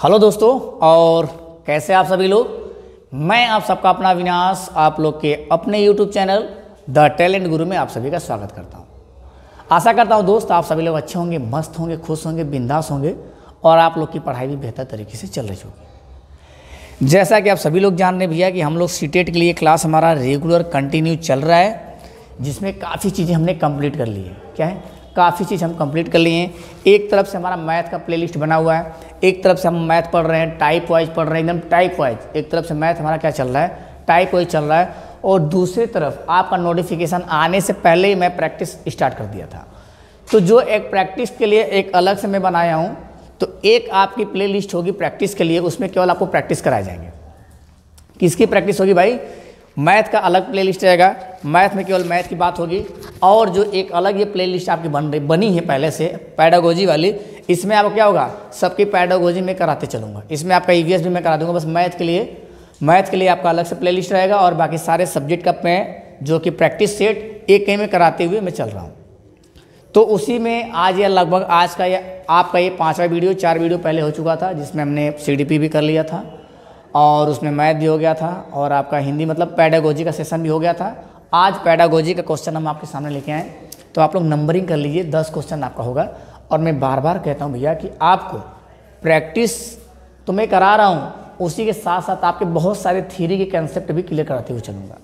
Hello दोस्तों, और कैसे आप सभी लोग। मैं आप सबका अपना अविनाश आप लोग के अपने यूट्यूब चैनल द टैलेंट गुरु में आप सभी का स्वागत करता हूं। आशा करता हूं दोस्त आप सभी लोग अच्छे होंगे, मस्त होंगे, खुश होंगे, बिंदास होंगे और आप लोग की पढ़ाई भी बेहतर तरीके से चल रही होगी। जैसा कि आप सभी लोग जान रहे भैया कि हम लोग सीटेट के लिए क्लास हमारा रेगुलर कंटिन्यू चल रहा है, जिसमें काफ़ी चीज़ें हमने कंप्लीट कर ली है। क्या है, काफ़ी चीज़ हम कंप्लीट कर लिए हैं। एक तरफ से हमारा मैथ का प्लेलिस्ट बना हुआ है, एक तरफ से हम मैथ पढ़ रहे हैं, टाइप वाइज पढ़ रहे हैं, एकदम टाइप वाइज। एक तरफ से मैथ हमारा क्या चल रहा है, टाइप वाइज चल रहा है, और दूसरी तरफ आपका नोटिफिकेशन आने से पहले ही मैं प्रैक्टिस स्टार्ट कर दिया था। तो जो एक प्रैक्टिस के लिए एक अलग से मैं बनाया हूँ, तो एक आपकी प्ले लिस्ट होगी प्रैक्टिस के लिए, उसमें केवल आपको प्रैक्टिस कराए जाएंगे। किसकी प्रैक्टिस होगी भाई? मैथ का अलग प्ले लिस्ट रहेगा, मैथ में केवल मैथ की बात होगी। और जो एक अलग ये प्ले लिस्ट आपकी बनी है पहले से पैडागोजी वाली, इसमें आपको क्या होगा, सबकी पैडागोजी में कराते चलूँगा। इसमें आपका ईवीएस भी मैं करा दूँगा। बस मैथ के लिए आपका अलग से प्ले लिस्ट रहेगा, और बाकी सारे सब्जेक्ट का मैं जो कि प्रैक्टिस सेट एक कहीं में कराते हुए मैं चल रहा हूँ। तो उसी में आज या लगभग आज का या आपका ये 5वां वीडियो, 4 वीडियो पहले हो चुका था, जिसमें हमने CDP भी कर लिया था और उसमें मैथ भी हो गया था, और आपका हिंदी मतलब पैडागोजी का सेशन भी हो गया था। आज पैडागोजी का क्वेश्चन हम आपके सामने लेके आए, तो आप लोग नंबरिंग कर लीजिए। 10 क्वेश्चन आपका होगा। और मैं बार बार कहता हूँ भैया कि आपको प्रैक्टिस तो मैं करा रहा हूँ, उसी के साथ साथ आपके बहुत सारे थ्योरी के कंसेप्ट भी क्लियर कराते हुए चलूँगा,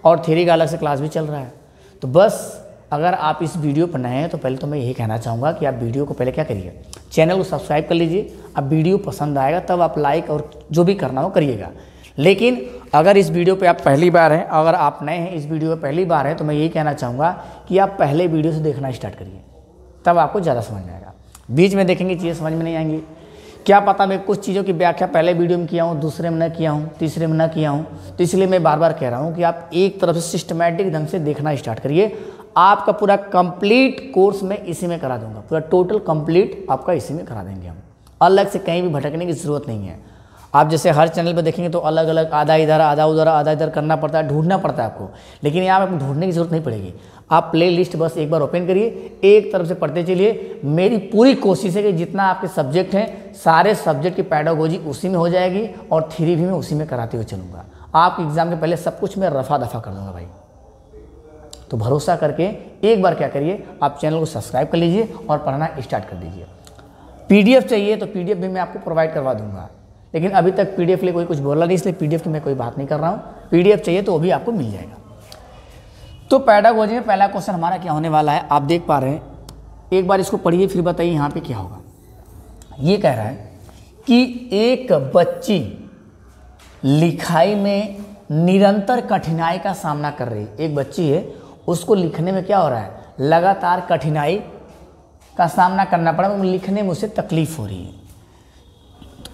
और थ्योरी का अलग से क्लास भी चल रहा है। तो बस अगर आप इस वीडियो पर नए हैं तो पहले तो मैं यही कहना चाहूँगा कि आप वीडियो को पहले क्या करिए, चैनल को सब्सक्राइब कर लीजिए। अब वीडियो पसंद आएगा तब आप लाइक और जो भी करना हो करिएगा। लेकिन अगर इस वीडियो पे आप पहली बार हैं, अगर आप नए हैं इस वीडियो पे पहली बार हैं, तो मैं यही कहना चाहूँगा कि आप पहले वीडियो से देखना स्टार्ट करिए, तब आपको ज़्यादा समझ में आएगा। बीच में देखेंगे चीज़ें समझ में नहीं आएंगी। क्या पता मैं कुछ चीज़ों की व्याख्या पहले वीडियो में किया हूँ, दूसरे में न किया हूँ, तीसरे में न किया हूँ। तो इसलिए मैं बार बार कह रहा हूँ कि आप एक तरफ से सिस्टमैटिक ढंग से देखना स्टार्ट करिए। आपका पूरा कंप्लीट कोर्स मैं इसी में करा दूंगा, पूरा टोटल कंप्लीट आपका इसी में करा देंगे हम। अलग से कहीं भी भटकने की ज़रूरत नहीं है। आप जैसे हर चैनल पर देखेंगे तो अलग अलग आधा इधर आधा उधर आधा इधर करना पड़ता है, ढूंढना पड़ता है आपको। लेकिन यहाँ पर ढूंढने की जरूरत नहीं पड़ेगी। आप प्ले लिस्ट बस एक बार ओपन करिए, एक तरफ से पढ़ते चलिए। मेरी पूरी कोशिश है कि जितना आपके सब्जेक्ट हैं, सारे सब्जेक्ट की पैडागोजी उसी में हो जाएगी, और थ्योरी भी मैं उसी में कराते हुए चलूँगा। आपके एग्जाम के पहले सब कुछ मैं रफा दफा कर दूँगा भाई। तो भरोसा करके एक बार क्या करिए, आप चैनल को सब्सक्राइब कर लीजिए और पढ़ना स्टार्ट कर दीजिए। PDF चाहिए तो PDF भी मैं आपको प्रोवाइड करवा दूंगा, लेकिन अभी तक PDF के लिए कोई कुछ बोला नहीं, इसलिए PDF की मैं कोई बात नहीं कर रहा हूँ। PDF चाहिए तो वो भी आपको मिल जाएगा। तो पैडागोजी में पहला क्वेश्चन हमारा क्या होने वाला है, आप देख पा रहे हैं। एक बार इसको पढ़िए फिर बताइए यहाँ पे क्या होगा। ये कह रहा है कि एक बच्ची लिखाई में निरंतर कठिनाई का सामना कर रही है। एक बच्ची है, उसको लिखने में क्या हो रहा है, लगातार कठिनाई का सामना करना पड़ा, लिखने में उसे तकलीफ हो रही है।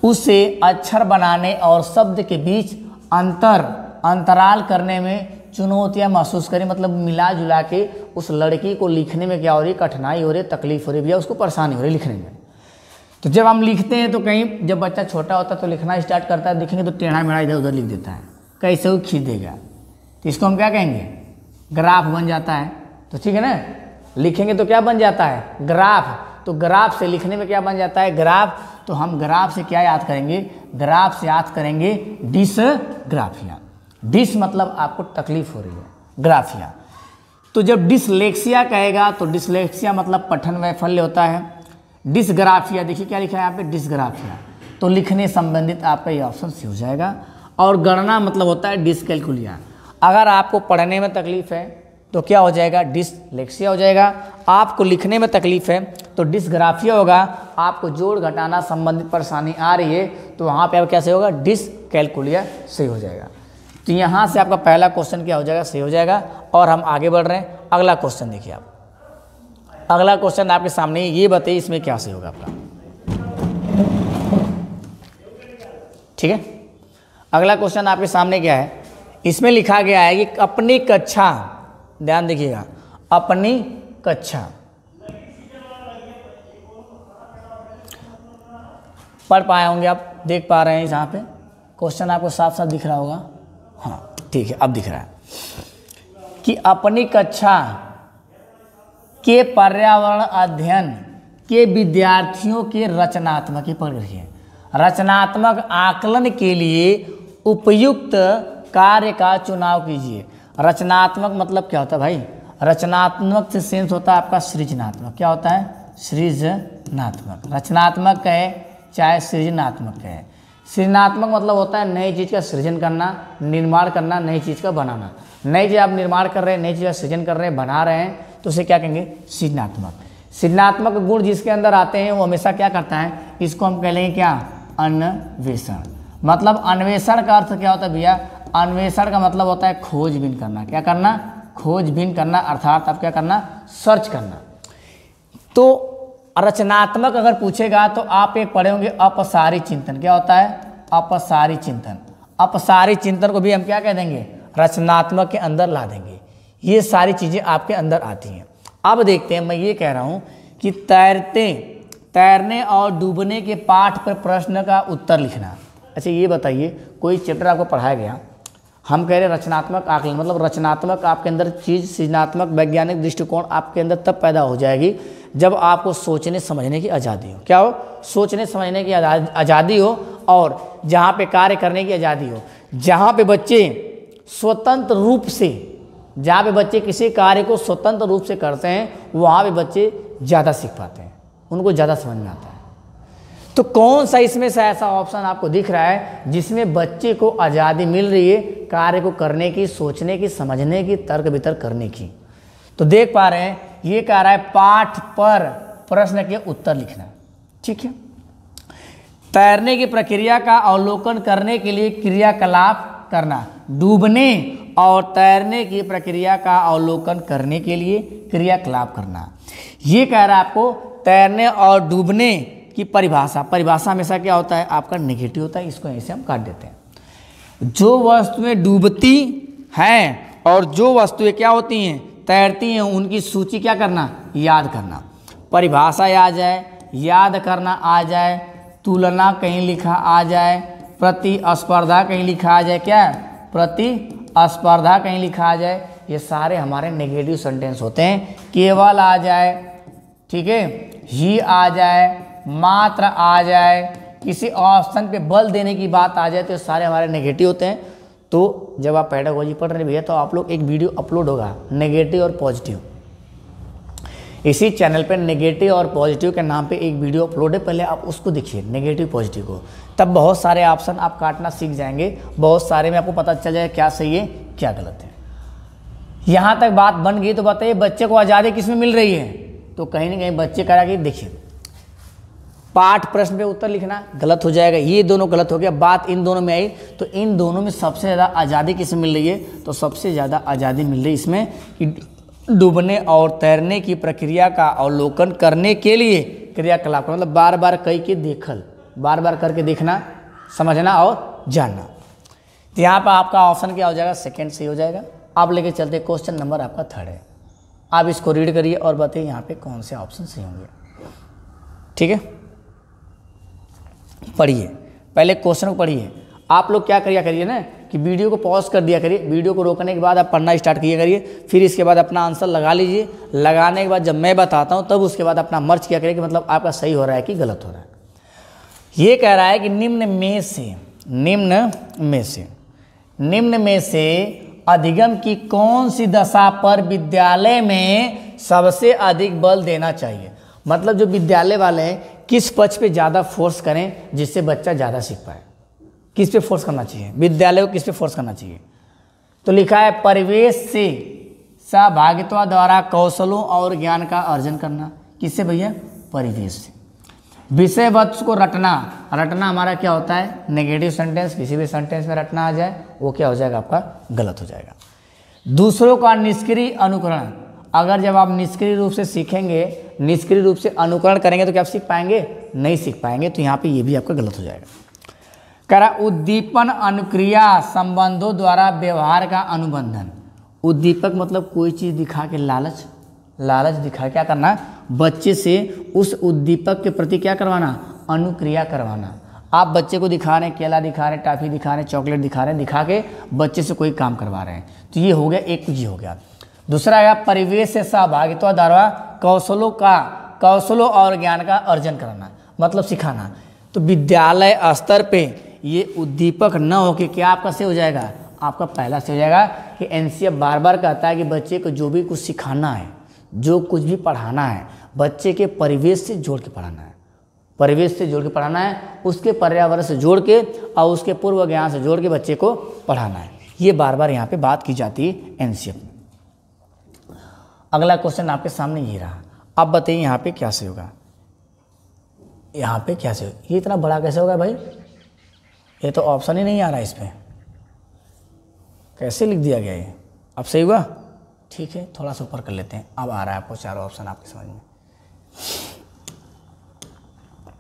उसे अक्षर बनाने और शब्द के बीच अंतराल करने में चुनौतियां महसूस करें। मतलब मिला जुला के उस लड़की को लिखने में क्या हो रही है, कठिनाई हो रही है, तकलीफ हो रही है भैया, उसको परेशानी हो रही है लिखने में। तो जब हम लिखते हैं तो कहीं जब बच्चा छोटा होता है तो लिखना स्टार्ट करता है, देखेंगे तो टेढ़ा मेढ़ा इधर उधर लिख देता है, कैसे वो खींच देगा। तो इसको हम क्या कहेंगे, ग्राफ बन जाता है। तो ठीक है ना, लिखेंगे तो क्या बन जाता है, ग्राफ। तो ग्राफ से लिखने में क्या बन जाता है, ग्राफ। तो हम ग्राफ से क्या याद करेंगे, ग्राफ से याद करेंगे डिसग्राफिया। डिस मतलब आपको तकलीफ हो रही है, ग्राफिया। तो जब डिसलेक्सिया कहेगा तो डिसलेक्सिया मतलब पठन वैफल्य होता है। डिसग्राफिया देखिए क्या लिखा है यहाँ पे, डिसग्राफिया। तो लिखने संबंधित आपका ये ऑप्शन सी हो जाएगा। और गणना मतलब होता है डिसकैलकुलिया। अगर आपको पढ़ने में तकलीफ है तो क्या हो जाएगा, डिसलेक्सिया हो जाएगा। आपको लिखने में तकलीफ है तो डिसग्राफिया होगा। आपको जोड़ घटाना संबंधित परेशानी आ रही है तो वहाँ पे अब कैसे होगा, डिसकैलकुलिया सही हो जाएगा। तो यहाँ से आपका पहला क्वेश्चन क्या हो जाएगा, सही हो जाएगा। और हम आगे बढ़ रहे हैं। अगला क्वेश्चन देखिए आप, अगला क्वेश्चन आपके सामने, ये बताइए इसमें क्या सही होगा आपका। ठीक है, अगला क्वेश्चन आपके सामने क्या है, इसमें लिखा गया है कि अपनी कक्षा, ध्यान देखिएगा, अपनी कक्षा पढ़ पाए होंगे आप, देख पा रहे हैं यहाँ पे क्वेश्चन आपको साफ साफ दिख रहा होगा। हाँ ठीक है, अब दिख रहा है कि अपनी कक्षा के पर्यावरण अध्ययन के विद्यार्थियों के रचनात्मक, ही पढ़ रही है, रचनात्मक आकलन के लिए उपयुक्त कार्य का चुनाव कीजिए। रचनात्मक मतलब क्या होता है भाई? रचनात्मक से सेंस होता है आपका सृजनात्मक। क्या होता है? सृजनात्मक। रचनात्मक कहे चाहे सृजनात्मक कहे। सृजनात्मक मतलब होता है नई चीज़ का सृजन करना, निर्माण करना, नई चीज़ का बनाना। नई चीज़ आप निर्माण कर रहे हैं, नई चीज़ का सृजन कर रहे हैं, बना रहे हैं, तो उसे क्या कहेंगे? सृजनात्मक। सृजनात्मक गुण जिसके अंदर आते हैं वो हमेशा क्या करता है? इसको हम कह लेंगे क्या? अन्वेषण। मतलब अन्वेषण का अर्थ क्या होता है भैया? अन्वेषण का मतलब होता है खोजबीन करना। क्या करना? खोजबीन करना, अर्थात आप क्या करना? सर्च करना। तो रचनात्मक अगर पूछेगा तो आप एक पढ़े होंगे अपसारी चिंतन। क्या होता है? अपसारी चिंतन। अपसारी चिंतन को भी हम क्या कह देंगे? रचनात्मक के अंदर ला देंगे। ये सारी चीज़ें आपके अंदर आती हैं। अब देखते हैं, मैं ये कह रहा हूँ कि तैरने और डूबने के पाठ पर प्रश्न का उत्तर लिखना। अच्छा ये बताइए, कोई चैप्टर आपको पढ़ाया गया, हम कह रहे हैं रचनात्मक आकलन, मतलब रचनात्मक आपके अंदर चीज़, सृजनात्मक वैज्ञानिक दृष्टिकोण आपके अंदर तब पैदा हो जाएगी जब आपको सोचने समझने की आज़ादी हो। क्या हो? सोचने समझने की आज़ादी हो, और जहाँ पे कार्य करने की आज़ादी हो। जहाँ पे बच्चे स्वतंत्र रूप से, जहाँ पे बच्चे किसी कार्य को स्वतंत्र रूप से करते हैं, वहाँ पे बच्चे ज़्यादा सीख पाते हैं, उनको ज़्यादा समझ में आता है। तो कौन सा इसमें से ऐसा ऑप्शन आपको दिख रहा है जिसमें बच्चे को आज़ादी मिल रही है कार्य को करने की, सोचने की, समझने की, तर्क वितर्क करने की? तो देख पा रहे हैं, ये कह रहा है पाठ पर प्रश्न के उत्तर लिखना। ठीक है। तैरने की प्रक्रिया का अवलोकन करने के लिए क्रियाकलाप करना। डूबने और तैरने की प्रक्रिया का अवलोकन करने के लिए क्रियाकलाप करना। ये कह रहा है आपको तैरने और डूबने की परिभाषा। परिभाषा हमेशा क्या होता है? आपका नेगेटिव होता है। इसको ऐसे हम काट देते हैं। जो वस्तुएं डूबती हैं और जो वस्तुएं क्या होती हैं? तैरती हैं, उनकी सूची क्या करना? याद करना। परिभाषा आ जाए, याद करना आ जाए, तुलना कहीं लिखा आ जाए, प्रतिस्पर्धा कहीं लिखा आ जाए, क्या? प्रतिस्पर्धा कहीं लिखा आ जाए, ये सारे हमारे नेगेटिव सेंटेंस होते हैं। केवल आ जाए, ठीक है, ही आ जाए, मात्र आ जाए, किसी ऑप्शन पे बल देने की बात आ जाए, तो सारे हमारे नेगेटिव होते हैं। तो जब आप पेडागोजी पढ़ रहे भैया, तो आप लोग एक वीडियो अपलोड होगा नेगेटिव और पॉजिटिव, इसी चैनल पे नेगेटिव और पॉजिटिव के नाम पे एक वीडियो अपलोड है, पहले आप उसको देखिए, नेगेटिव पॉजिटिव को। तब बहुत सारे ऑप्शन आप काटना सीख जाएंगे, बहुत सारे में आपको पता चल जाएगा क्या सही है क्या गलत है। यहाँ तक बात बन गई, तो बताइए बच्चे को आज़ादी किस में मिल रही है? तो कहीं ना कहीं बच्चे करा कि देखिए पाठ प्रश्न पे उत्तर लिखना गलत हो जाएगा, ये दोनों गलत हो गया। बात इन दोनों में आई, तो इन दोनों में सबसे ज़्यादा आज़ादी किस में मिल रही है? तो सबसे ज़्यादा आज़ादी मिल रही है इसमें कि डूबने और तैरने की प्रक्रिया का अवलोकन करने के लिए क्रियाकलाप, मतलब बार बार कई के देखल, बार बार करके देखना, समझना और जानना। तो यहाँ पर आपका ऑप्शन क्या हो जाएगा? सेकंड सही हो जाएगा। आप लेके चलते क्वेश्चन नंबर आपका 3 है। आप इसको रीड करिए और बताइए यहाँ पे कौन से ऑप्शन सही होंगे। ठीक है, पढ़िए, पहले क्वेश्चन को पढ़िए। आप लोग क्या करिए ना कि वीडियो को पॉज कर दिया करिए, वीडियो को रोकने के बाद आप पढ़ना स्टार्ट किया करिए, फिर इसके बाद अपना आंसर लगा लीजिए। लगाने के बाद जब मैं बताता हूँ तब उसके बाद अपना मर्ज किया करिए कि मतलब आपका सही हो रहा है कि गलत हो रहा है। ये कह रहा है कि निम्न में से अधिगम की कौन सी दशा पर विद्यालय में सबसे अधिक बल देना चाहिए? मतलब जो विद्यालय वाले हैं किस पक्ष पे ज़्यादा फोर्स करें जिससे बच्चा ज़्यादा सीख पाए? किस पे फोर्स करना चाहिए? विद्यालय को किस पे फोर्स करना चाहिए? तो लिखा है परिवेश से सहभागिता द्वारा कौशलों और ज्ञान का अर्जन करना। किससे भैया? परिवेश से। विषय वस्तु को रटना हमारा क्या होता है? Negative sentence. किसी भी सेंटेंस में रटना आ जाए वो क्या हो जाएगा? आपका गलत हो जाएगा। दूसरों का निष्क्रिय अनुकरण, अगर जब आप निष्क्रिय रूप से सीखेंगे, निष्क्रिय रूप से अनुकरण करेंगे तो क्या आप सीख पाएंगे? नहीं सीख पाएंगे। तो यहाँ पे ये भी आपका गलत हो जाएगा। करा उद्दीपन अनुक्रिया संबंधों द्वारा व्यवहार का अनुबंधन। उद्दीपक मतलब कोई चीज़ दिखा के लालच दिखा क्या करना? बच्चे से उस उद्दीपक के प्रति क्या करवाना? अनुक्रिया करवाना। आप बच्चे को दिखा रहे हैं, केला दिखा रहे हैं, टॉफी दिखा रहे हैं, चॉकलेट दिखा रहे हैं, दिखा के बच्चे से कोई काम करवा रहे हैं, तो ये हो गया, एक चीज हो गया। दूसरा है परिवेश से सहभागिता द्वारा कौशलों और ज्ञान का अर्जन कराना, मतलब सिखाना। तो विद्यालय स्तर पे ये उद्दीपक न होके क्या आपका से हो जाएगा, आपका पहला से हो जाएगा कि एनसीएफ बार बार कहता है कि बच्चे को जो भी कुछ सिखाना है, जो कुछ भी पढ़ाना है, बच्चे के परिवेश से जोड़ के पढ़ाना है, परिवेश से जोड़ के पढ़ाना है, उसके पर्यावरण से जोड़ के और उसके पूर्व ज्ञान से जोड़ के बच्चे को पढ़ाना है। ये बार बार यहाँ पे बात की जाती है एनसीएफ में। अगला क्वेश्चन आपके सामने ये रहा। अब बताइए यहाँ पे क्या से होगा, यहाँ पे क्या से होगा, ये इतना बड़ा कैसे होगा भाई, ये तो ऑप्शन ही नहीं आ रहा इस पर, कैसे लिख दिया गया ये। अब सही हुआ, ठीक है, थोड़ा सा ऊपर कर लेते हैं। अब आ रहा है आपको चारों ऑप्शन आपके समझ में।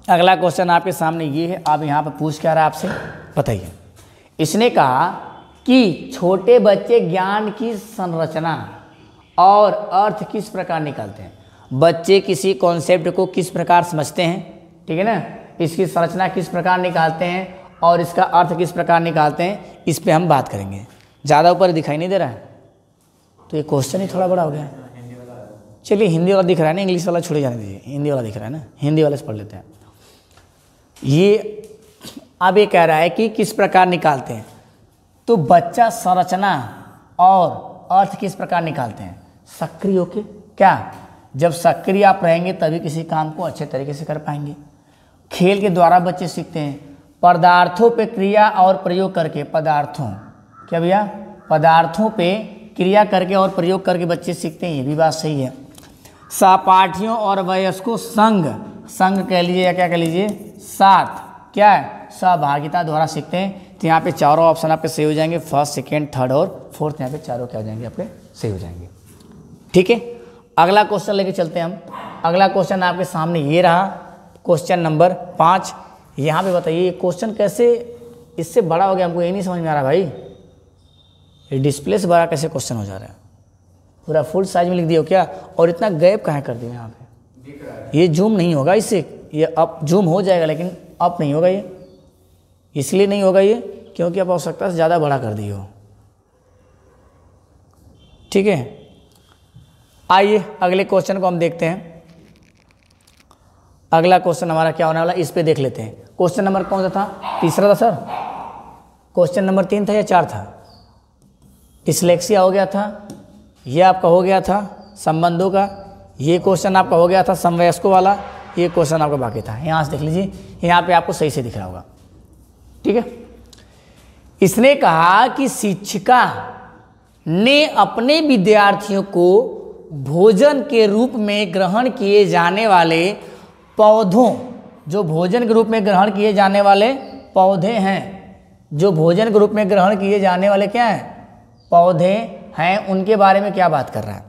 अगला क्वेश्चन आपके सामने ये है। अब यहाँ पर पूछ क्या रहा है आपसे, बताइए। इसने कहा कि छोटे बच्चे ज्ञान की संरचना और अर्थ किस प्रकार निकालते हैं। बच्चे किसी कॉन्सेप्ट को किस प्रकार समझते हैं, ठीक है ना, इसकी संरचना किस प्रकार निकालते हैं और इसका अर्थ किस प्रकार निकालते हैं, इस पे हम बात करेंगे। ज़्यादा ऊपर दिखाई नहीं दे रहा है तो ये क्वेश्चन ही थोड़ा बड़ा हो गया। चलिए हिंदी वाला दिख रहा है ना, इंग्लिश वाला छोड़े जाने दीजिए, हिंदी वाला दिख रहा है ना, हिंदी वाले से पढ़ लेते हैं। ये अब ये कह रहा है कि किस प्रकार निकालते हैं, तो बच्चा संरचना और अर्थ किस प्रकार निकालते हैं, सक्रिय होके। क्या, जब सक्रिय आप रहेंगे तभी किसी काम को अच्छे तरीके से कर पाएंगे। खेल के द्वारा बच्चे सीखते हैं। पदार्थों पे क्रिया और प्रयोग करके, पदार्थों, क्या भैया, पदार्थों पे क्रिया करके और प्रयोग करके बच्चे सीखते हैं, ये भी बात सही है। सहपाठियों और वयस्कों संग, संग कह लीजिए या क्या कह लीजिए, साथ, क्या है, सहभागिता द्वारा सीखते हैं। तो यहाँ पे चारों ऑप्शन आपके सही हो जाएंगे, फर्स्ट, सेकेंड, थर्ड और फोर्थ, यहाँ पे चारों क्या हो जाएंगे आपके सही हो जाएंगे। ठीक है, अगला क्वेश्चन लेके चलते हैं हम। अगला क्वेश्चन आपके सामने ये रहा, क्वेश्चन नंबर 5। यहाँ पे बताइए क्वेश्चन कैसे इससे बड़ा हो गया, हमको ये नहीं समझ में आ रहा भाई, ये डिस्प्ले से बड़ा कैसे क्वेश्चन हो जा रहा है, पूरा फुल साइज में लिख दिया क्या, और इतना गैप कहाँ कर दिया यहाँ पे। ये जूम नहीं होगा इससे, ये अप जूम हो जाएगा लेकिन अप नहीं होगा, ये इसलिए नहीं होगा ये क्योंकि आप आवश्यकता से ज़्यादा बड़ा कर दिए हो। ठीक है, आइए अगले क्वेश्चन को हम देखते हैं। अगला क्वेश्चन हमारा क्या होने वाला, इस पे देख लेते हैं। क्वेश्चन नंबर कौन सा था, तीसरा था सर, क्वेश्चन नंबर 3 था या 4 था, डिस्लेक्सिया हो गया था, ये आपका हो गया था संबंधों का, ये क्वेश्चन आपका हो गया था समवयस्कों वाला, ये क्वेश्चन आपका बाकी था। यहाँ से देख लीजिए, यहाँ पे आपको सही से दिख रहा होगा। ठीक है, इसने कहा कि शिक्षिका ने अपने विद्यार्थियों को भोजन के रूप में ग्रहण किए जाने वाले पौधों, जो भोजन के रूप में ग्रहण किए जाने वाले पौधे हैं, जो भोजन के रूप में ग्रहण किए जाने वाले क्या हैं, पौधे हैं, उनके बारे में क्या बात कर रहा है,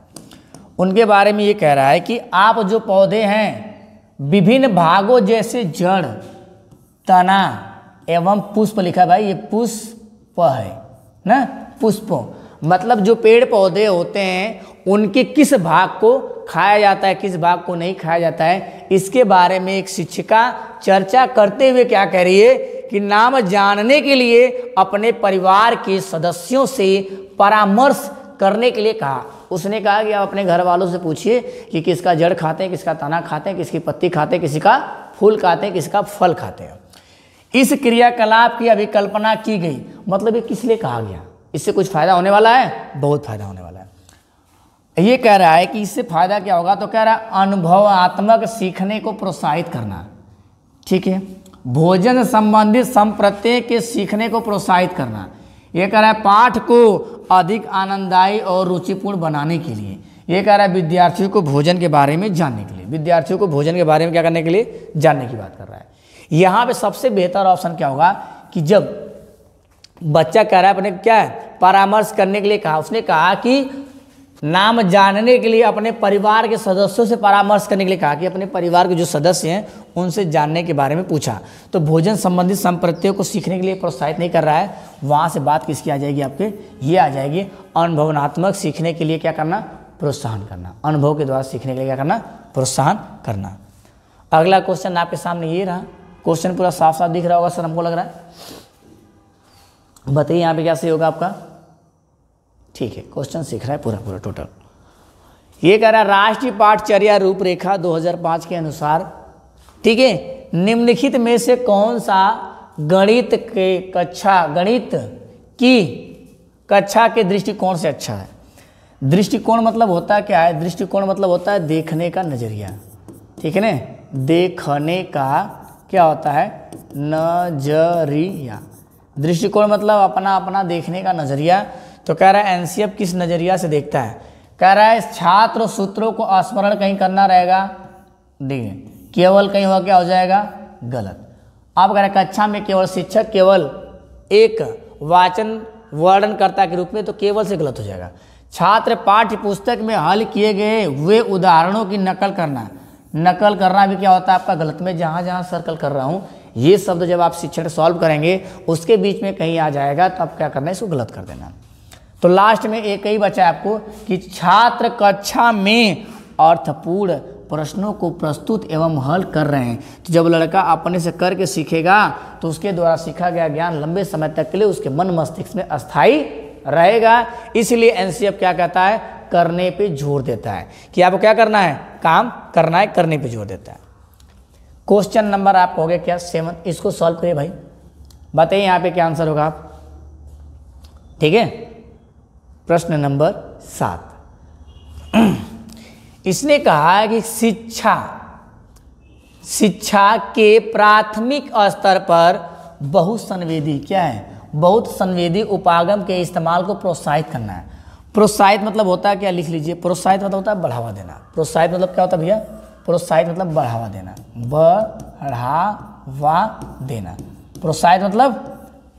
उनके बारे में ये कह रहा है कि आप जो पौधे हैं विभिन्न भागों जैसे जड़, तना एवं पुष्प, लिखा भाई ये पुष्प है ना, पुष्प मतलब जो पेड़ पौधे होते हैं उनके किस भाग को खाया जाता है, किस भाग को नहीं खाया जाता है, इसके बारे में एक शिक्षिका चर्चा करते हुए क्या कह रही है कि नाम जानने के लिए अपने परिवार के सदस्यों से परामर्श करने के लिए कहा। उसने कहा कि आप अपने घर वालों से पूछिए कि किसका जड़ खाते हैं, किसका तना खाते हैं, किसकी पत्ती खाते हैं, किसी का फूल खाते हैं, किसका फल खाते हैं। इस क्रियाकलाप की अभिकल्पना की गई, मतलब ये किस लिए कहा गया, इससे कुछ फायदा होने वाला है, बहुत फायदा होने वाला है। ये कह रहा है कि इससे फायदा क्या होगा, तो कह रहा है अनुभवात्मक सीखने को प्रोत्साहित करना। ठीक है, भोजन संबंधित संप्रत्यय के सीखने को प्रोत्साहित करना। ये कह रहा है पाठ को अधिक आनंददायी और रुचिपूर्ण बनाने के लिए। ये कह रहा है विद्यार्थियों को भोजन के बारे में जानने के लिए, विद्यार्थियों को भोजन के बारे में क्या करने के लिए, जानने की बात कर रहा है। यहाँ पे सबसे बेहतर ऑप्शन क्या होगा कि जब बच्चा कह रहा है अपने क्या है परामर्श करने के लिए कहा, उसने कहा कि नाम जानने के लिए अपने परिवार के सदस्यों से परामर्श करने के लिए कहा कि अपने परिवार के जो सदस्य हैं उनसे जानने के बारे में पूछा। तो भोजन संबंधित संप्रत्ययों को सीखने के लिए प्रोत्साहित नहीं कर रहा है, वहाँ से बात किसकी आ जाएगी आपके, ये आ जाएगी अनुभवनात्मक सीखने के लिए क्या करना, प्रोत्साहन करना, अनुभव के द्वारा सीखने के लिए क्या करना, प्रोत्साहन करना। अगला क्वेश्चन आपके सामने ये रहा, क्वेश्चन पूरा साफ साफ दिख रहा होगा सर, हमको लग रहा है, बताइए यहाँ पे क्या सही होगा आपका। ठीक है, क्वेश्चन सीख रहा है पूरा टोटल। ये कह रहा है राष्ट्रीय पाठचर्या रूपरेखा 2005 के अनुसार ठीक है। निम्नलिखित में से कौन सा गणित की कक्षा के दृष्टिकोण से अच्छा है? दृष्टिकोण मतलब होता है क्या है? दृष्टिकोण मतलब होता है देखने का नजरिया, ठीक है ना। देखने का क्या होता है? नजरिया। दृष्टिकोण मतलब अपना अपना देखने का नजरिया। तो कह रहा है एनसीएफ किस नजरिया से देखता है? कह रहा है छात्र सूत्रों को स्मरण कहीं करना रहेगा, देखिए केवल कहीं हुआ क्या हो जाएगा? गलत। आप कह रहे कक्षा में केवल शिक्षक केवल एक वाचन वर्णनकर्ता के रूप में, तो केवल से गलत हो जाएगा। छात्र पाठ्य पुस्तक में हल किए गए हुए उदाहरणों की नकल करना भी क्या होता है आपका? गलत। में जहाँ जहाँ सर्कल कर रहा हूँ ये शब्द जब आप शिक्षण सॉल्व करेंगे उसके बीच में कहीं आ जाएगा तो आप क्या करना है? इसको गलत कर देना। तो लास्ट में एक ही बचा आपको कि छात्र कक्षा में अर्थपूर्ण प्रश्नों को प्रस्तुत एवं हल कर रहे हैं। तो जब लड़का अपने से करके सीखेगा तो उसके द्वारा सीखा गया ज्ञान लंबे समय तक के लिए उसके मन मस्तिष्क में अस्थायी रहेगा। इसलिए एनसीएफ क्या कहता है? करने पे जोर देता है कि आपको क्या करना है? काम करना है, करने पे जोर देता है। क्वेश्चन नंबर आपको हो गया क्या? 7। इसको सॉल्व करिए भाई, बताइए यहाँ पे क्या आंसर होगा आप, ठीक है। प्रश्न नंबर 7 इसने कहा है कि शिक्षा के प्राथमिक स्तर पर बहुसंवेदी क्या है? बहुत संवेदी उपागम के इस्तेमाल को प्रोत्साहित करना है। प्रोत्साहित मतलब होता है क्या? लिख लीजिए। प्रोत्साहित मतलब होता है बढ़ावा देना। प्रोत्साहित मतलब क्या होता है भैया? प्रोत्साहित मतलब बढ़ावा देना, बढ़ावा देना। प्रोत्साहित मतलब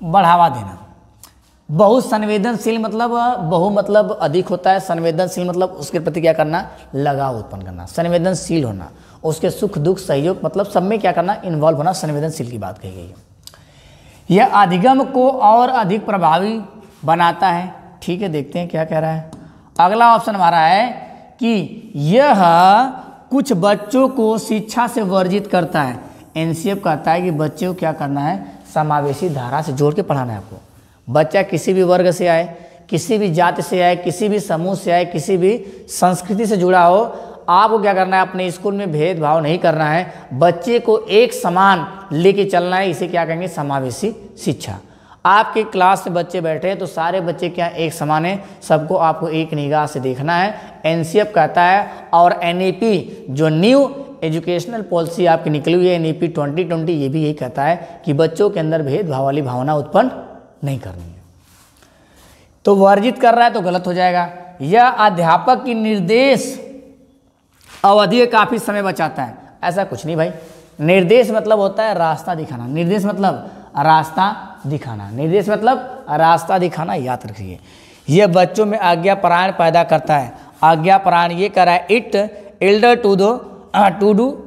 बढ़ावा देना। बहुसंवेदनशील मतलब बहु मतलब अधिक होता है, संवेदनशील मतलब उसके प्रति क्या करना? लगाव उत्पन्न करना। संवेदनशील होना, उसके सुख दुख सहयोग मतलब सब में क्या करना? इन्वॉल्व होना, संवेदनशील की बात कही गई है। यह अधिगम को और अधिक प्रभावी बनाता है, ठीक है। देखते हैं क्या कह रहा है। अगला ऑप्शन हमारा है कि यह कुछ बच्चों को शिक्षा से वर्जित करता है। एनसीएफ कहता है कि बच्चे को क्या करना है? समावेशी धारा से जोड़ के पढ़ाना है आपको। बच्चा किसी भी वर्ग से आए, किसी भी जाति से आए, किसी भी समूह से आए, किसी भी संस्कृति से जुड़ा हो, आपको क्या करना है? अपने स्कूल में भेदभाव नहीं करना है, बच्चे को एक समान लेके चलना है। इसे क्या कहेंगे? समावेशी शिक्षा। आपके क्लास में बच्चे बैठे हैं तो सारे बच्चे क्या एक समान है, सबको आपको एक निगाह से देखना है, एनसीएफ कहता है। और एनईपी जो न्यू एजुकेशनल पॉलिसी आपकी निकली हुई है एनईपी 2020, ये भी यही कहता है कि बच्चों के अंदर भेदभाव वाली भावना उत्पन्न नहीं करनी है। तो वर्जित कर रहा है तो गलत हो जाएगा। यह अध्यापक की निर्देश अवधि काफी समय बचाता है। ऐसा कुछ नहीं भाई। निर्देश मतलब होता है रास्ता दिखाना। निर्देश मतलब रास्ता दिखाना। निर्देश मतलब रास्ता दिखाना, याद रखिए। यह बच्चों में आज्ञा परायण पैदा करता है। आज्ञा परायण ये कर रहा है, it elder to do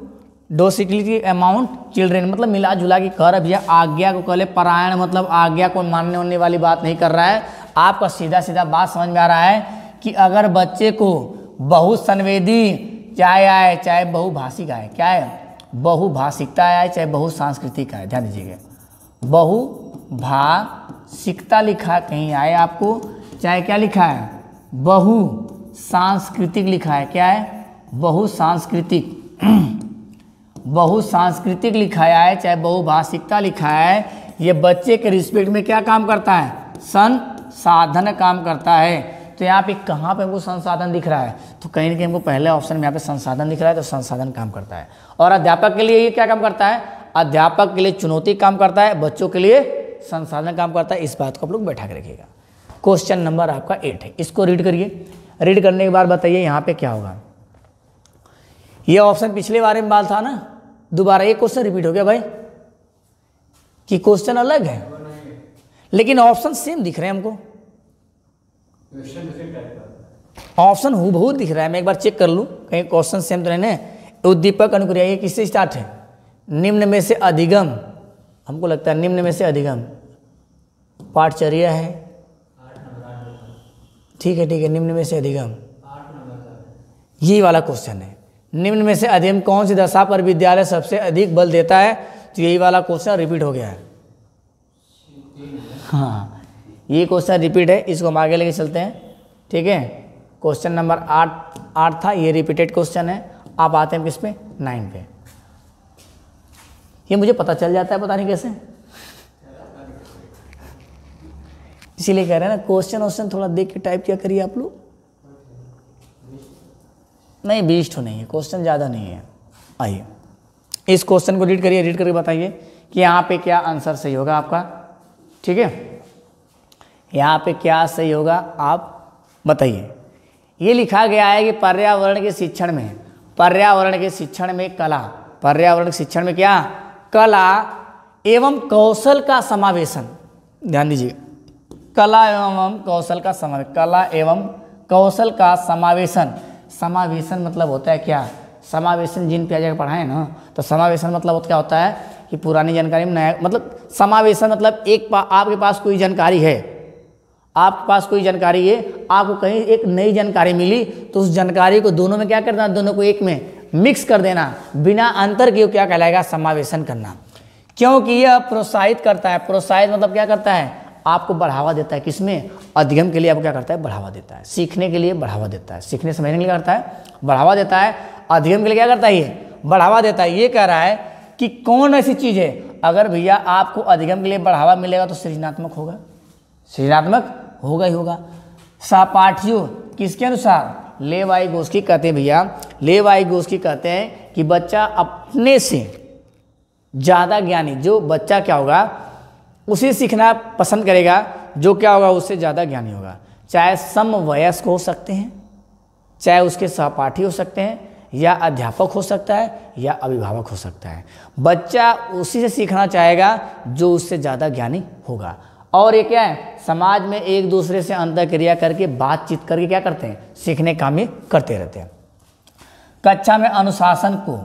docility amount children मतलब मिला जुला के कर। अब यह आज्ञा को कहले, परायण मतलब आज्ञा को मानने होने वाली बात नहीं कर रहा है। आपका सीधा सीधा बात समझ में आ रहा है कि अगर बच्चे को बहुसंवेदी चाहे आए, चाहे बहुभाषिक आए, क्या है? बहुभाषिकता आए, चाहे बहुसांस्कृतिक आए, ध्यान दीजिएगा। बहुभाषिकता लिखा कहीं आए आपको, चाहे क्या लिखा है? बहुसांस्कृतिक लिखा है। क्या है? बहुसांस्कृतिक बहुसांस्कृतिक लिखा है, चाहे बहुभाषिकता लिखा है। ये बच्चे के रिस्पेक्ट में क्या काम करता है? संसाधन काम करता है। तो यहाँ पे कहाँ पे हमको संसाधन दिख रहा है? तो कहीं ना कहीं हमको पहले ऑप्शन में यहाँ पे संसाधन दिख रहा है, तो संसाधन काम करता है। और अध्यापक के लिए ये क्या काम करता है? अध्यापक के लिए चुनौती काम करता है, बच्चों के लिए संसाधन काम करता है। इस बात को आप लोग बैठा के रखिएगा। क्वेश्चन नंबर आपका 8 है, इसको रीड करिए। रीड करने के बाद बताइए यहाँ पे क्या होगा। ये ऑप्शन पिछले बारे में बात था ना, दोबारा ये क्वेश्चन रिपीट हो गया भाई कि क्वेश्चन अलग है लेकिन ऑप्शन सेम दिख रहे हैं हमको। ऑप्शन हूबहू दिख रहा है। मैं एक बार चेक कर लूं कहीं क्वेश्चन सेम तो नहीं है। उद्दीपक अनुक्रिया ये किससे स्टार्ट है? निम्न में से अधिगम, हमको लगता है निम्न में से अधिगम पाठचर्या है। ठीक है, निम्न में से अधिगम यही वाला क्वेश्चन है। निम्न में से अधिगम कौन सी दशा पर विद्यालय सबसे अधिक बल देता है? तो यही वाला क्वेश्चन रिपीट हो गया है। हाँ, ये क्वेश्चन रिपीट है, इसको हम आगे लेके चलते हैं। ठीक है, क्वेश्चन नंबर 8 था, ये रिपीटेड क्वेश्चन है। आप आते हैं किस पे? 9 पे। ये मुझे पता चल जाता है, पता नहीं कैसे। इसीलिए कह रहे हैं ना, क्वेश्चन थोड़ा देख के टाइप किया करिए आप लोग। नहीं 20 तो नहीं है, क्वेश्चन ज़्यादा नहीं है। आइए इस क्वेश्चन को रीड करिए, रीड करके बताइए कि यहाँ पे क्या आंसर सही होगा आपका। ठीक है, यहाँ पे क्या सही होगा आप बताइए। ये लिखा गया है कि पर्यावरण के शिक्षण में, पर्यावरण के शिक्षण में कला, पर्यावरण के शिक्षण में क्या, कला एवं कौशल का समावेशन। ध्यान दीजिए, कला एवं कौशल का समावेशन, कला एवं कौशल का समावेशन। समावेशन मतलब होता है क्या, समावेशन जिन पे आ जाकर पढ़ाए ना, तो समावेशन मतलब क्या होता है कि पुरानी जानकारी में नया, मतलब समावेशन मतलब आपके पास कोई जानकारी है, आपके पास कोई जानकारी है, आपको कहीं एक नई जानकारी मिली, तो उस जानकारी को दोनों में क्या करना, दोनों को एक में मिक्स कर देना, बिना अंतर किए, क्या कहलाएगा, समावेशन करना। क्योंकि यह प्रोत्साहित करता है, प्रोत्साहित मतलब क्या करता है, आपको बढ़ावा देता है, किसमें, अध्ययन के लिए आपको क्या करता है, बढ़ावा देता है, सीखने के लिए बढ़ावा देता है, सीखने समझने के लिए करता है, बढ़ावा देता है, अध्ययन के लिए क्या करता है, ये बढ़ावा देता है। ये कह रहा है कि कौन ऐसी चीज़ है, अगर भैया आपको अध्ययन के लिए बढ़ावा मिलेगा तो सृजनात्मक होगा, सृजनात्मक होगा ही होगा। सहपाठियों किसके अनुसार, लेवाइगोस्की कहते हैं भैया, लेवाइगोस्की कहते हैं कि बच्चा अपने से ज़्यादा ज्ञानी, जो बच्चा क्या होगा उसे सीखना पसंद करेगा, जो क्या होगा उससे ज़्यादा ज्ञानी होगा। चाहे समवयस्क हो सकते हैं, चाहे उसके सहपाठी हो सकते हैं, या अध्यापक हो सकता है, या अभिभावक हो सकता है। बच्चा उसी से सीखना चाहेगा जो उससे ज़्यादा ज्ञानी होगा। और ये क्या है, समाज में एक दूसरे से अंतःक्रिया करके, बातचीत करके क्या करते हैं, सीखने का काम करते रहते हैं। कक्षा में अनुशासन को,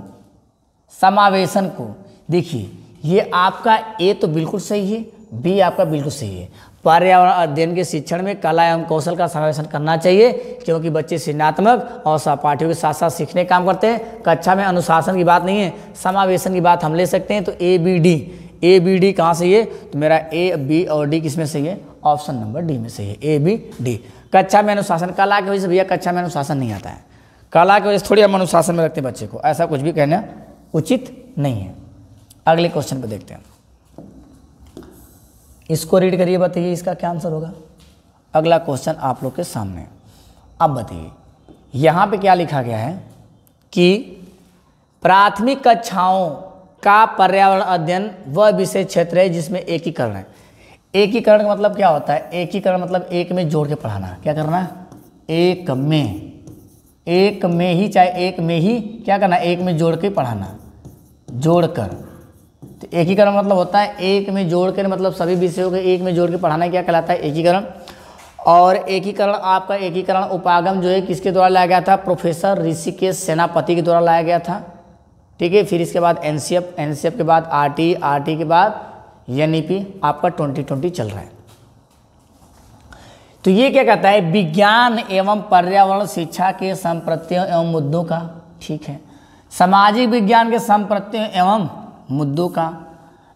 समावेशन को, देखिए ये आपका ए तो बिल्कुल सही है, बी आपका बिल्कुल सही है। पर्यावरण अध्ययन के शिक्षण में कला एवं कौशल का समावेशन करना चाहिए, क्योंकि बच्चे सृजनात्मक और सहपाठियों के साथ साथ सीखने काम करते हैं। कक्षा में अनुशासन की बात नहीं है, समावेशन की बात हम ले सकते हैं। तो A B D, A B D कहाँ सही है, तो मेरा ए बी और डी किस में सही है, ऑप्शन नंबर डी में सही है, ए बी डी। कक्षा में अनुशासन, कला की वजह से भैया कक्षा में अनुशासन नहीं आता है, कला की वजह से थोड़ी हम अनुशासन में रखते हैं बच्चे को, ऐसा कुछ भी कहना उचित नहीं है। अगले क्वेश्चन पे देखते हैं, इसको रीड करिए, बताइए इसका क्या आंसर होगा। अगला क्वेश्चन आप लोग के सामने, अब बताइए यहाँ पे क्या लिखा गया है कि प्राथमिक कक्षाओं का पर्यावरण अध्ययन वह विषय क्षेत्र है जिसमें एकीकरण है। एकीकरण का मतलब क्या होता है, एकीकरण मतलब एक में जोड़ के पढ़ाना, क्या करना, एक में ही, चाहे एक में ही क्या करना, एक में जोड़ के पढ़ाना, जोड़कर। तो एकीकरण मतलब होता है एक में जोड़कर, मतलब सभी विषयों को एक में जोड़ के पढ़ाना क्या कहलाता है, एकीकरण। और एकीकरण, आपका एकीकरण उपागम जो है किसके द्वारा लाया गया था, प्रोफेसर ऋषिकेश सेनापति के द्वारा लाया गया था। ठीक है, फिर इसके बाद एनसीएफ, एनसीएफ के बाद आरटी, आरटी के बाद एनईपी, आपका 2020 चल रहा है। तो ये क्या कहता है, विज्ञान एवं पर्यावरण शिक्षा के संप्रत्ययों एवं मुद्दों का, ठीक है, सामाजिक विज्ञान के संप्रत्ययों एवं मुद्दों का,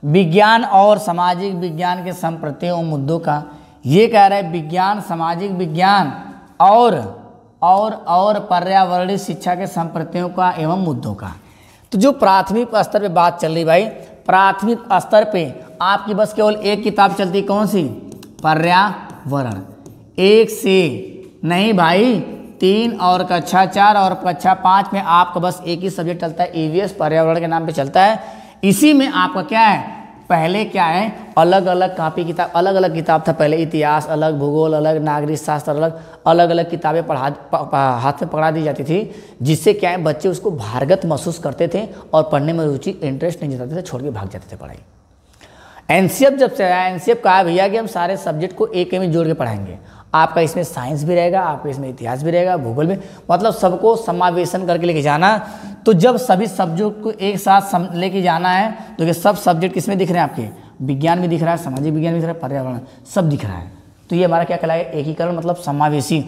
विज्ञान और सामाजिक विज्ञान के संप्रत्ययों एवं मुद्दों का। ये कह रहा है विज्ञान, सामाजिक विज्ञान और पर्यावरणीय शिक्षा के संप्रत्ययों का एवं मुद्दों का। तो जो प्राथमिक स्तर पे बात चल रही भाई, प्राथमिक स्तर पे आपकी बस केवल एक किताब चलती, कौन सी, पर्यावरण। एक से नहीं भाई, 3 और कक्षा 4 और कक्षा 5 में आपका बस एक ही सब्जेक्ट चलता है, ईवीएस पर्यावरण के नाम पे चलता है। इसी में आपका क्या है, पहले क्या है, अलग अलग कापी किताब, अलग अलग किताब था पहले, इतिहास अलग, भूगोल अलग, नागरिक शास्त्र अलग, अलग अलग किताबें हाथ में पकड़ा दी जाती थी, जिससे क्या है बच्चे उसको भारगत महसूस करते थे और पढ़ने में रुचि, इंटरेस्ट नहीं जताते थे, छोड़ के भाग जाते थे पढ़ाई। एनसीएफ जब से आया, एनसीएफ कहा भैया कि हम सारे सब्जेक्ट को एक में जोड़ के पढ़ाएंगे। आपका इसमें साइंस भी रहेगा, आपका इसमें इतिहास भी रहेगा, भूगोल भी, मतलब सबको समावेशन करके लेके जाना। तो जब सभी सब्जेक्ट को एक साथ लेके जाना है, तो ये सब सब्जेक्ट किसमें दिख रहे हैं आपके, विज्ञान भी दिख रहा है, सामाजिक विज्ञान भी दिख रहा है, पर्यावरण सब दिख रहा है। तो ये हमारा क्या कहलाएगा, एकीकरण मतलब समावेशी।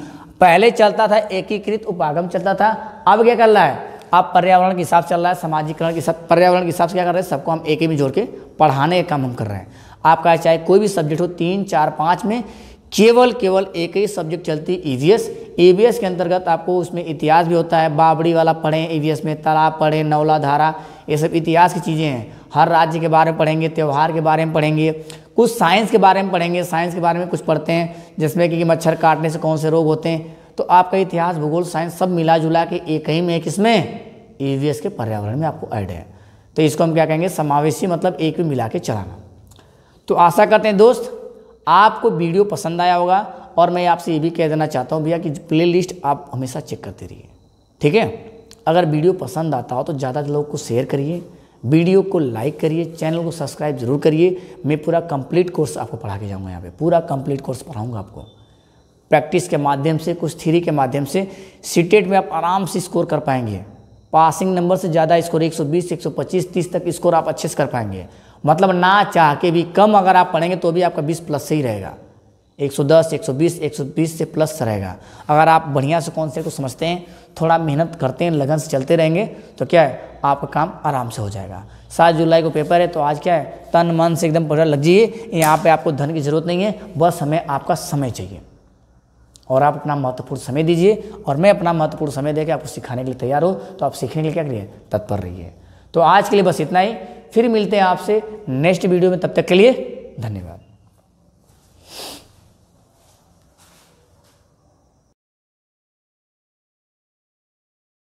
पहले चलता था एकीकृत उपागम चलता था, अब क्या कर रहा है, अब पर्यावरण के हिसाब से चल रहा है, सामाजिकरण के हिसाब, पर्यावरण के हिसाब से क्या कर रहे हैं, सबको हम एक ही में जोड़ के पढ़ाने का काम हम कर रहे हैं। आपका चाहे कोई भी सब्जेक्ट हो 3, 4, 5 में केवल एक ही सब्जेक्ट चलती है ईवीएस। ईवीएस के अंतर्गत आपको उसमें इतिहास भी होता है, बावड़ी वाला पढ़ें ईवीएस में, तालाब पढ़ें, नौला धारा, ये सब इतिहास की चीज़ें हैं। हर राज्य के बारे में पढ़ेंगे, त्यौहार के बारे में पढ़ेंगे, कुछ साइंस के बारे में पढ़ेंगे, साइंस के बारे में कुछ पढ़ते हैं जिसमें कि मच्छर काटने से कौन से रोग होते हैं। तो आपका इतिहास, भूगोल, साइंस सब मिला जुला के एक ही में, किसमें, ईवीएस के पर्यावरण में आपको ऐड है। तो इसको हम क्या कहेंगे, समावेशी, मतलब एक में मिला के चलाना। तो आशा करते हैं दोस्त आपको वीडियो पसंद आया होगा, और मैं आपसे ये भी कह देना चाहता हूँ भैया कि प्लेलिस्ट आप हमेशा चेक करते रहिए, ठीक है। अगर वीडियो पसंद आता हो तो ज़्यादा लोगों को शेयर करिए, वीडियो को लाइक करिए, चैनल को सब्सक्राइब जरूर करिए। मैं पूरा कंप्लीट कोर्स आपको पढ़ा के जाऊँगा, यहाँ पे पूरा कंप्लीट कोर्स पढ़ाऊँगा आपको, प्रैक्टिस के माध्यम से, कुछ थ्योरी के माध्यम से। सीटेट में आप आराम से स्कोर कर पाएंगे, पासिंग नंबर से ज़्यादा स्कोर 120, 125, 30 तक स्कोर आप अच्छे से कर पाएंगे। मतलब ना चाह के भी कम अगर आप पढ़ेंगे तो भी आपका 20 प्लस से ही रहेगा, 110, 120 से प्लस रहेगा। अगर आप बढ़िया से कॉन्सेप्ट को समझते हैं, थोड़ा मेहनत करते हैं, लगन से चलते रहेंगे, तो क्या है, आपका काम आराम से हो जाएगा। 7 जुलाई को पेपर है, तो आज क्या है, तन मन से एकदम पढ़ लग जाइए। यहाँ पे आपको धन की जरूरत नहीं है, बस हमें आपका समय चाहिए, और आप अपना महत्वपूर्ण समय दीजिए, और मैं अपना महत्वपूर्ण समय देकर आपको सिखाने के लिए तैयार हो। तो आप सीखने के लिए क्या करिए, तत्पर रहिए। तो आज के लिए बस इतना ही, फिर मिलते हैं आपसे नेक्स्ट वीडियो में, तब तक के लिए धन्यवाद।